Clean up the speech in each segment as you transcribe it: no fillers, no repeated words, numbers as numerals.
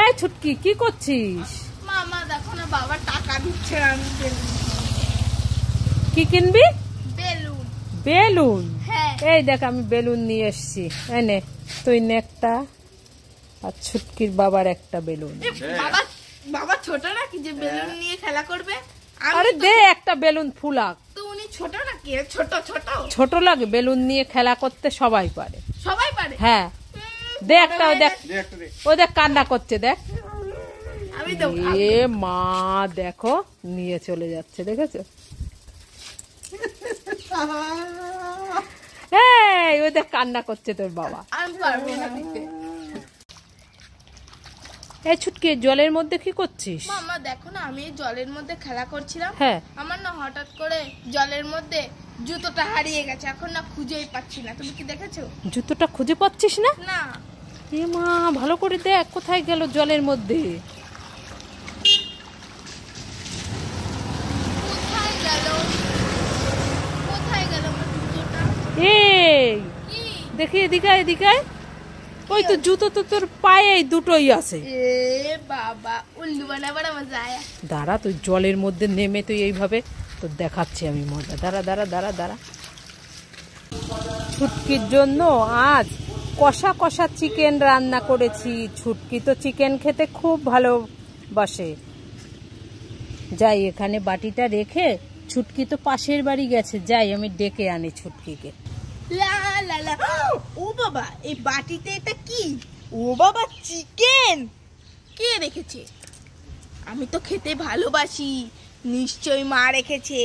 এই ছুটকি কি করছিস? মামা দেখো না, বাবা টাকা দিচ্ছে না, আমি কি কিনবি? বেলুন। বেলুন? হ্যাঁ। এই দেখ আমি বেলুন নিয়ে এসেছি, এনে তুই নে একটা, আর ছুটকির বাবার একটা বেলুন। বাবা বাবা ছোট নাকি যে বেলুন নিয়ে খেলা করবে? আরে দে একটা বেলুন ফুলাক। তো উনি ছোট নাকি? ছোট ছোট ছোট লাগে? বেলুন নিয়ে খেলা করতে সবাই পারে। সবাই পারে? হ্যাঁ দে একটা। ও দেখ কান্না করছে, দেখ। আমি দেব। এ মা দেখো নিয়ে চলে যাচ্ছে, দেখেছো? এই ও দেখ কান্না করছে তোর বাবা। আমি পারবো না দিতে। এই ছুটকি জলের মধ্যে কি করছিস? মামা দেখো না, আমি জলের মধ্যে খেলা করছিলাম। হ্যাঁ। আমার না হঠাৎ করে জলের মধ্যে জুতোটা হারিয়ে গেছে, এখন না খুঁজেই পাচ্ছি না। তুমি কি দেখেছো? জুতোটা খুঁজে পাচ্ছিস না? না। এ মা ভালো করে দেখ কোথায় গেল জলের মধ্যে। কোথায় গেল? কোথায় গেল আমার জুতোটা? এই কি? দেখি এদিকে এদিকে। ওই তো জুতো তো তোর পায়ে দুটোই আছে। এ বাবা উল্লু বানাবার মজা আয়া। দাঁড়া তুই জলের মধ্যে নেমে তুই এইভাবে তো দেখাচ্ছি আমি মজা। দাঁড়া দাঁড়া দাঁড়া দাঁড়া। ছুটকির জন্য আজ কষা কষা চিকেন রান্না করেছি। ছুটকি তো চিকেন খেতে খুব ভালোবাসে। যাই এখানে বাটিটা রেখে, ছুটকি তো পাশের বাড়ি গেছে, যাই আমি ডেকে আনি ছুটকিকে। লা লা লা। ও বাবা এই বাটিতে এটা কি? ও বাবা চিকেন কে রেখেছে? আমি তো খেতে ভালোবাসি, নিশ্চয়ই মা রেখেছে।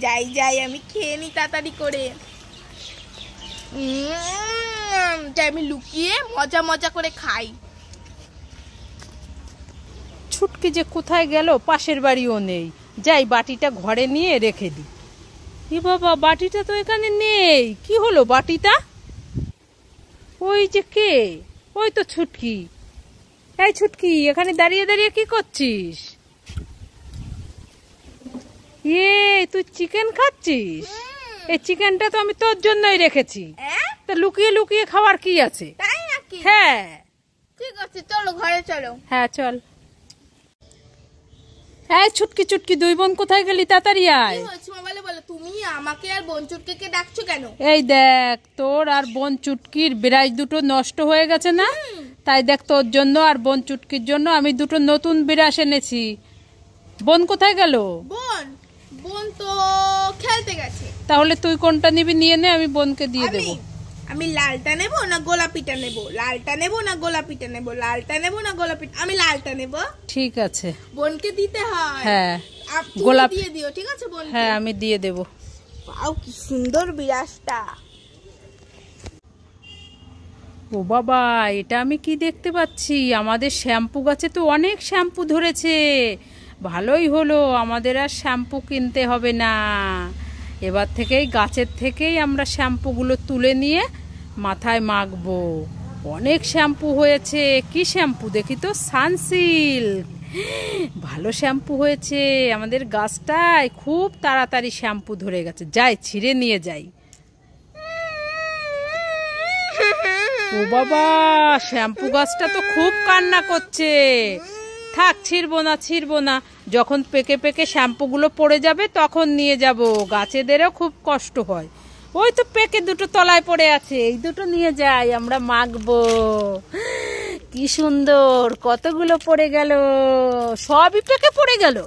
যাই যাই আমি খেয়ে নি তাড়াতাড়ি করে। যাই আমি লুকিয়ে মজা মজা করে খাই। ছুটকি যে কোথায় গেল, পাশের বাড়িও নেই। যাই বাটিটা ঘরে নিয়ে রেখে দিই। এ বাবা বাটিটা তো এখানে নেই, কি হলো বাটিটা? ওই যে কে? ওই তো ছুটকি। এই ছুটকি এখানে দাঁড়িয়ে দাঁড়িয়ে কি করছিস? তুই চিকেন খাচ্ছিস? এই চিকেনটা তো আমি তোর জন্যই রেখেছি। তা লুকিয়ে লুকিয়ে খাওয়ার কি আছে? তাই নাকি? হ্যাঁ ঠিক আছে চলো ঘরে চলো। হ্যাঁ চল। হ্যাঁ ছুটকি ছুটকি দুই বোন কোথায় গেলি, তাড়াতাড়ি আয়। কি হয়েছে মোবাইলে বলো? তুমি আমাকে আর বোন চুটকে ডাকছো কেন? এই দেখ তোর আর বোন চুটকির বিরাজ দুটো নষ্ট হয়ে গেছে না, তাই দেখ তোর জন্য আর বোন চুটকির জন্য আমি দুটো নতুন বিরাস এনেছি। বোন কোথায় গেল? বোন বোন তো খেলতে গেছে। তাহলে তুই কোনটা নিবি নিয়ে নে, আমি বোনকে দিয়ে দেবো। আমি লালটা নেব না গোলাপিটা নেব? লালটা নেব না গোলাপিটা নেব? লালটা নেব না গোলাপিটা? আমি লালটা নেব। ঠিক আছে বোনকে দিতে হয়। হ্যাঁ গোলাপি দিয়ে দিও, ঠিক আছে বোন? হ্যাঁ আমি দিয়ে দেব। পাও কি সুন্দর বিরাসটা। ও বাবা এটা আমি কি দেখতে পাচ্ছি, আমাদের শ্যাম্পু গাছে তো অনেক শ্যাম্পু ধরেছে। ভালোই হলো, আমাদের আর শ্যাম্পু কিনতে হবে না। এবার থেকেই গাছের থেকেই আমরা শ্যাম্পুগুলো তুলে নিয়ে মাথায় মাখবো। অনেক শ্যাম্পু হয়েছে। কি শ্যাম্পু দেখি তো? সানসিল্ক। ভালো শ্যাম্পু হয়েছে। আমাদের গাছটায় খুব তাড়াতাড়ি শ্যাম্পু ধরে গেছে। যাই ছিঁড়ে নিয়ে যাই। ও বাবা শ্যাম্পু গাছটা তো খুব কান্না করছে। থাক ছিড়বো না, যখন পেকে পেকে শ্যাম্পুগুলো পড়ে যাবে তখন নিয়ে যাব। গাছেদেরও খুব কষ্ট হয়। ওই তো পেকে দুটো তলায় পড়ে আছে, এই দুটো নিয়ে যাই, আমরা মাখবো। কি সুন্দর কতগুলো পড়ে গেল, সবই পেকে পড়ে গেল।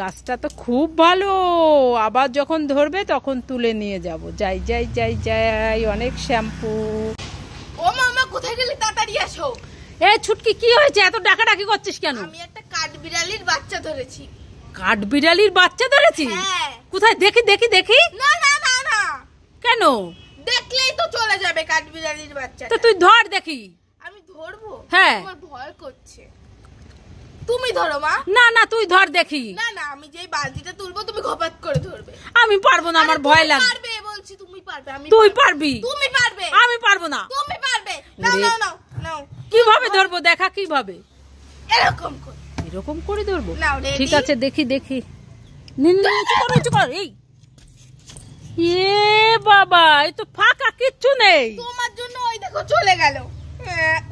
গাছটা তো খুব ভালো, আবার যখন ধরবে তখন তুলে নিয়ে যাব। যাই যাই যাই যাই, অনেক শ্যাম্পু। ও মামা কোথায় গেলে? তাড়াতাড়ি আসো। এই ছুটকি কি হয়েছে, এত ডাকাডাকি করছিস কেন? আমি একটা কাঠবিড়ালির বাচ্চা ধরেছি। কাঠবিড়ালির বাচ্চা ধরেছিস? হ্যাঁ। কোথায় দেখি দেখি দেখি। না না না না। কেন? দেখলেই তো চলে যাবে কাঠবিড়ালির বাচ্চা। তো তুই ধর দেখি। আমি ধরবো? হ্যাঁ। আমার ভয় করছে। তুমি ধরো মা। না না তুই ধর দেখি। না না আমি যেই বালতিটা তুলবো তুমি ঘপাত করে ধরবে। আমি পারবো না, আমার ভয় লাগে। পারবে বলছি, তুমি পারবে। আমি তুই পারবি। তুমি পারবে। আমি পারবো না। তুমি পারবে। নাও নাও নাও নাও। কিভাবে ধরবো দেখা, কিভাবে? এরকম করে। এরকম করে ধরবো? নাও রেডি। ঠিক আছে দেখি দেখি। নিচু কর এই। এ বাবা এই তো ফাঁকা, কিচ্ছু নেই। তোমার জন্য ওই দেখো চলে গেল।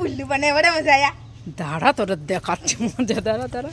উল্লু বানাবার মজা আয়া। দাঁড়া তোরা দেখাচ্ছে মজা, দাঁড়া দাঁড়া।